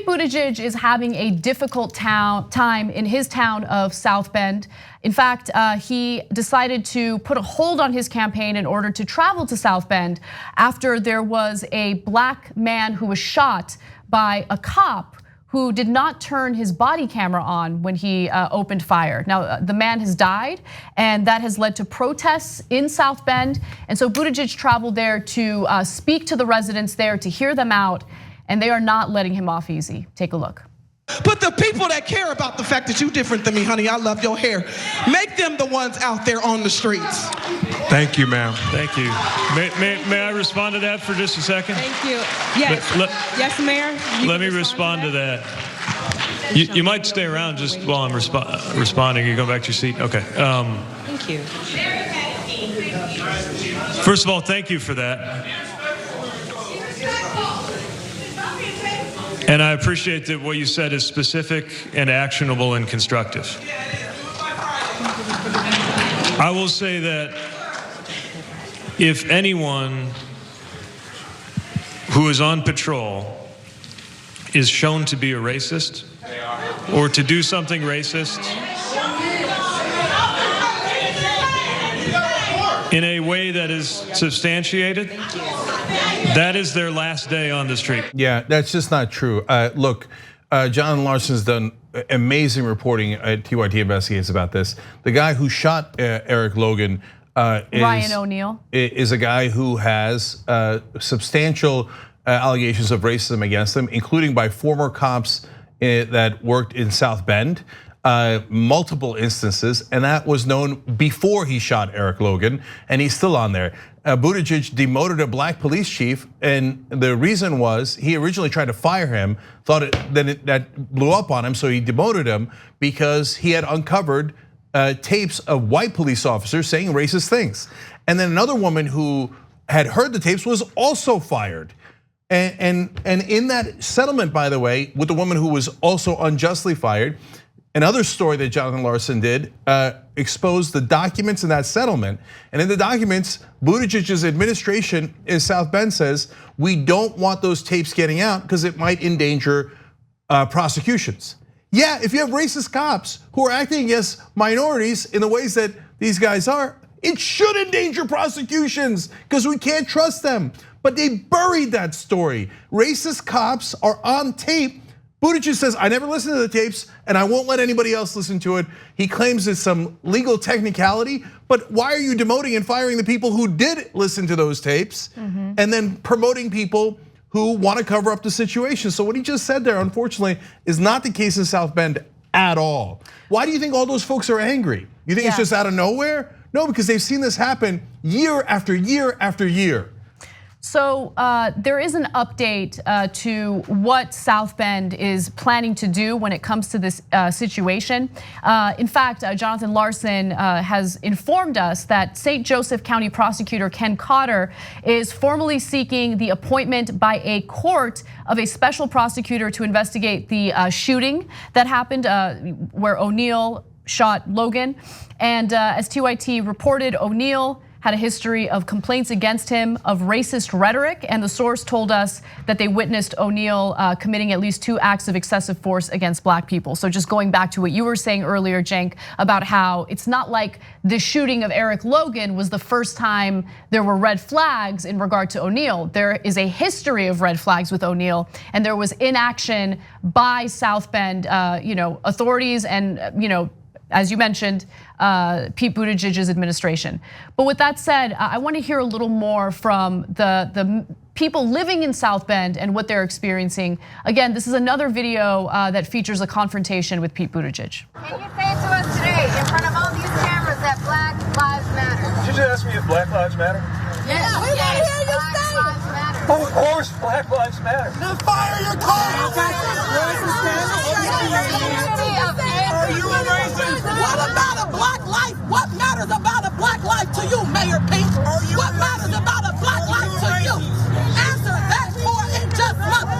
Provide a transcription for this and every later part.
Pete Buttigieg is having a difficult time in his town of South Bend. In fact, he decided to put a hold on his campaign in order to travel to South Bend after there was a black man who was shot by a cop who did not turn his body camera on when he opened fire. Now, the man has died, and that has led to protests in South Bend. And so Buttigieg traveled there to speak to the residents there, to hear them out, and they are not letting him off easy. Take a look. But the people that care about the fact that you're different than me, honey, I love your hair, make them the ones out there on the streets. Thank you, ma'am. Thank you. May I respond to that for just a second? Thank you. Yes, yes, Mayor. Let me respond to that. You might stay around just while I'm responding. You go back to your seat. Okay. Thank you. First of all, thank you for that. And I appreciate that what you said is specific and actionable and constructive. I will say that if anyone who is on patrol is shown to be a racist or to do something racist in a way that is substantiated, that is their last day on the street. Yeah, that's just not true. Look, Jonathan Larson's done amazing reporting at TYT Investigates about this. The guy who shot Eric Logan Ryan O'Neal is a guy who has substantial allegations of racism against him, including by former cops that worked in South Bend. Multiple instances, and that was known before he shot Eric Logan, and he's still on there. Buttigieg demoted a black police chief, and the reason was he originally tried to fire him, thought that blew up on him, so he demoted him because he had uncovered tapes of white police officers saying racist things. And then another woman who had heard the tapes was also fired. And in that settlement, by the way, with the woman who was also unjustly fired, another story that Jonathan Larson did exposed the documents in that settlement. And in the documents, Buttigieg's administration in South Bend says, we don't want those tapes getting out because it might endanger prosecutions. Yeah, if you have racist cops who are acting against minorities in the ways that these guys are, it should endanger prosecutions because we can't trust them. But they buried that story. Racist cops are on tape. Buttigieg says, I never listened to the tapes and I won't let anybody else listen to it. He claims it's some legal technicality, but why are you demoting and firing the people who did listen to those tapes and then promoting people who want to cover up the situation? So what he just said there, unfortunately, is not the case in South Bend at all. Why do you think all those folks are angry? You think it's just out of nowhere? No, because they've seen this happen year after year after year. So there is an update to what South Bend is planning to do when it comes to this situation. In fact, Jonathan Larson has informed us that St. Joseph County Prosecutor Ken Cotter is formally seeking the appointment by a court of a special prosecutor to investigate the shooting that happened where O'Neal shot Logan. And as TYT reported, O'Neal had a history of complaints against him of racist rhetoric, and the source told us that they witnessed O'Neal committing at least 2 acts of excessive force against black people. So just going back to what you were saying earlier, Cenk, about how it's not like the shooting of Eric Logan was the first time there were red flags in regard to O'Neal. There is a history of red flags with O'Neal, and there was inaction by South Bend authorities and as you mentioned, Pete Buttigieg's administration. But with that said, I want to hear a little more from the people living in South Bend and what they're experiencing. Again, this is another video that features a confrontation with Pete Buttigieg. Can you say to us today, in front of all these cameras, that Black Lives Matter? Did you just ask me if Black Lives Matter? Yes, we want to hear you say it. Of course, Black Lives Matter. Then fire your car. Are you a racist? What about a black life? What matters about a black life to you, Mayor Pete? What matters about a black life to you? Answer that for in just months.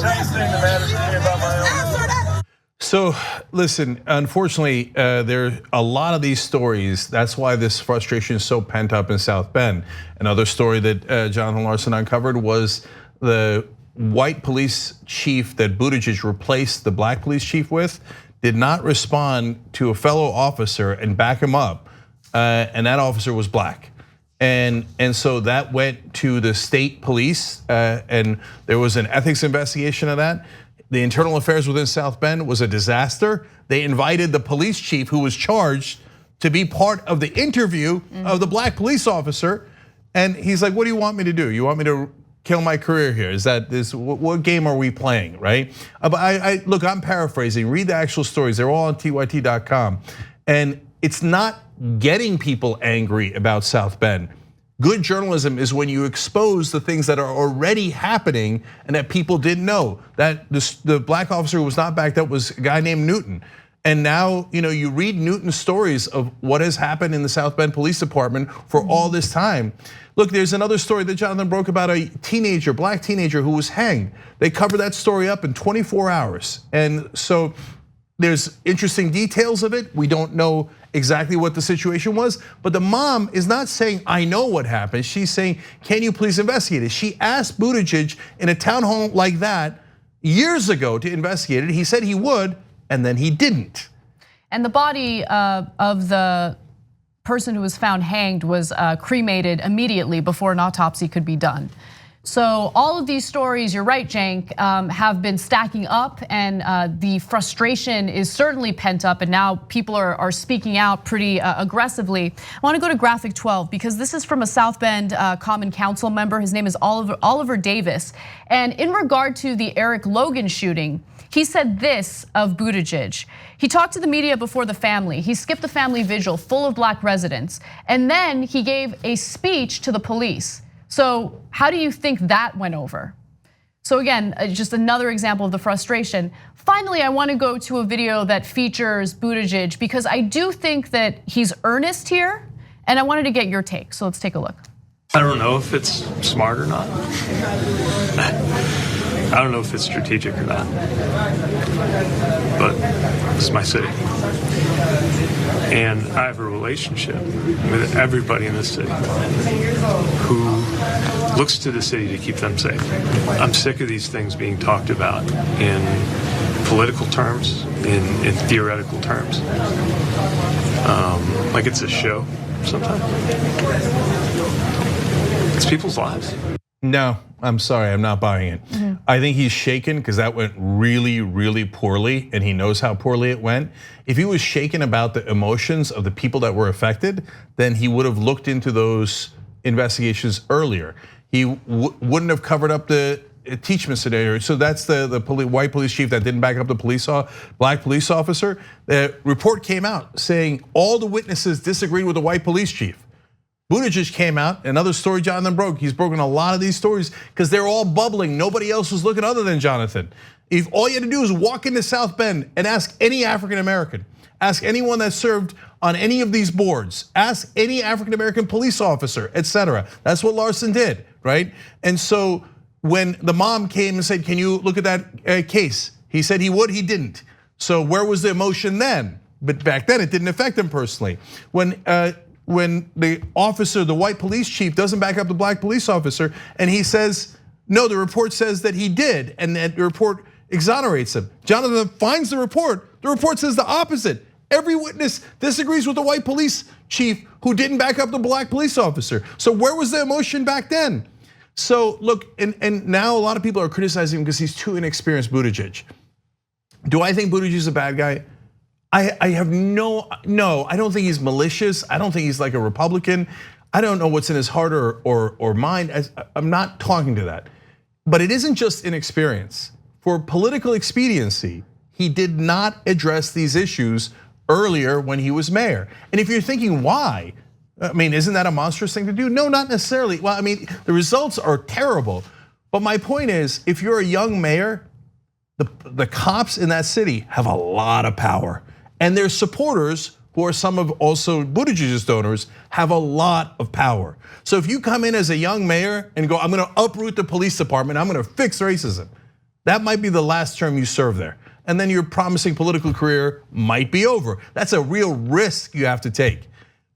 Same thing that matters to me about my own. Answer that. So listen, unfortunately, there are a lot of these stories. That's why this frustration is so pent up in South Bend. Another story that Jonathan Larson uncovered was the white police chief that Buttigieg replaced the black police chief with did not respond to a fellow officer and back him up, and that officer was black. And so that went to the state police, and there was an ethics investigation of that. The internal affairs within South Bend was a disaster. They invited the police chief who was charged to be part of the interview of the black police officer. And he's like, what do you want me to do? You want me to kill my career here? Is that this, what game are we playing, right? But look, I'm paraphrasing, read the actual stories. They're all on tyt.com. And it's not getting people angry about South Bend. Good journalism is when you expose the things that are already happening and that people didn't know. That the black officer who was not backed up was a guy named Newton. And now, you read Newton's stories of what has happened in the South Bend Police Department for all this time. Look, there's another story that Jonathan broke about a teenager, black teenager who was hanged. They covered that story up in 24 hours. And so there's interesting details of it. We don't know exactly what the situation was, but the mom is not saying, I know what happened. She's saying, can you please investigate it? She asked Buttigieg in a town hall like that years ago to investigate it. He said he would, and then he didn't. And the body of the person who was found hanged was cremated immediately before an autopsy could be done. So all of these stories, you're right, Cenk, have been stacking up, and the frustration is certainly pent up, and now people are speaking out pretty aggressively. I want to go to graphic 12 because this is from a South Bend Common Council member. His name is Oliver Davis, and in regard to the Eric Logan shooting, he said this of Buttigieg. He talked to the media before the family. He skipped the family vigil full of black residents, and then he gave a speech to the police. So how do you think that went over? So again, just another example of the frustration. Finally, I want to go to a video that features Buttigieg because I do think that he's earnest here, and I wanted to get your take. So let's take a look. I don't know if it's smart or not. I don't know if it's strategic or not. But it's my city. And I have a relationship with everybody in this city who looks to the city to keep them safe. I'm sick of these things being talked about in political terms, in theoretical terms. Like it's a show sometimes. It's people's lives. No, I'm sorry, I'm not buying it. I think he's shaken because that went really, really poorly, and he knows how poorly it went. If he was shaken about the emotions of the people that were affected, then he would have looked into those investigations earlier. He wouldn't have covered up the impeachment scenario. So that's the white police chief that didn't back up the black police officer. The report came out saying all the witnesses disagreed with the white police chief. Buttigieg came out, another story Jonathan broke. He's broken a lot of these stories because they're all bubbling. Nobody else was looking other than Jonathan. If all you had to do is walk into South Bend and ask any African American, ask anyone that served on any of these boards, ask any African American police officer, etc. That's what Larson did, right? And so when the mom came and said, can you look at that case? He said he would, he didn't. So where was the emotion then? But back then it didn't affect him personally. When the officer, the white police chief doesn't back up the black police officer and he says, no, the report says that he did and that the report exonerates him. Jonathan finds the report says the opposite. Every witness disagrees with the white police chief who didn't back up the black police officer. So where was the emotion back then? So look, and now a lot of people are criticizing him because he's too inexperienced, Buttigieg. Do I think Buttigieg is a bad guy? I have no, I don't think he's malicious. I don't think he's like a Republican. I don't know what's in his heart or mind. I'm not talking to that. But it isn't just inexperience. For political expediency, he did not address these issues earlier when he was mayor. And if you're thinking why, I mean, isn't that a monstrous thing to do? No, not necessarily. Well, I mean, the results are terrible. But my point is, if you're a young mayor, the cops in that city have a lot of power. And their supporters, who are some of also Buttigieg's donors, have a lot of power. So if you come in as a young mayor and go, I'm gonna uproot the police department, I'm gonna fix racism, that might be the last term you serve there. And then your promising political career might be over. That's a real risk you have to take.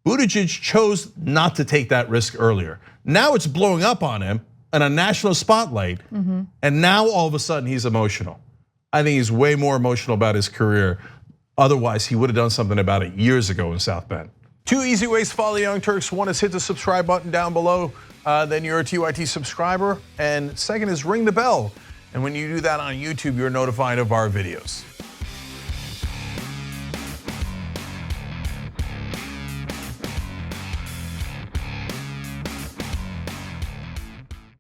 Buttigieg chose not to take that risk earlier. Now it's blowing up on him in a national spotlight, and now all of a sudden he's emotional. I think he's way more emotional about his career. Otherwise, he would have done something about it years ago in South Bend. 2 easy ways to follow the Young Turks. One is hit the subscribe button down below, then you're a TYT subscriber. And second is ring the bell. And when you do that on YouTube, you're notified of our videos.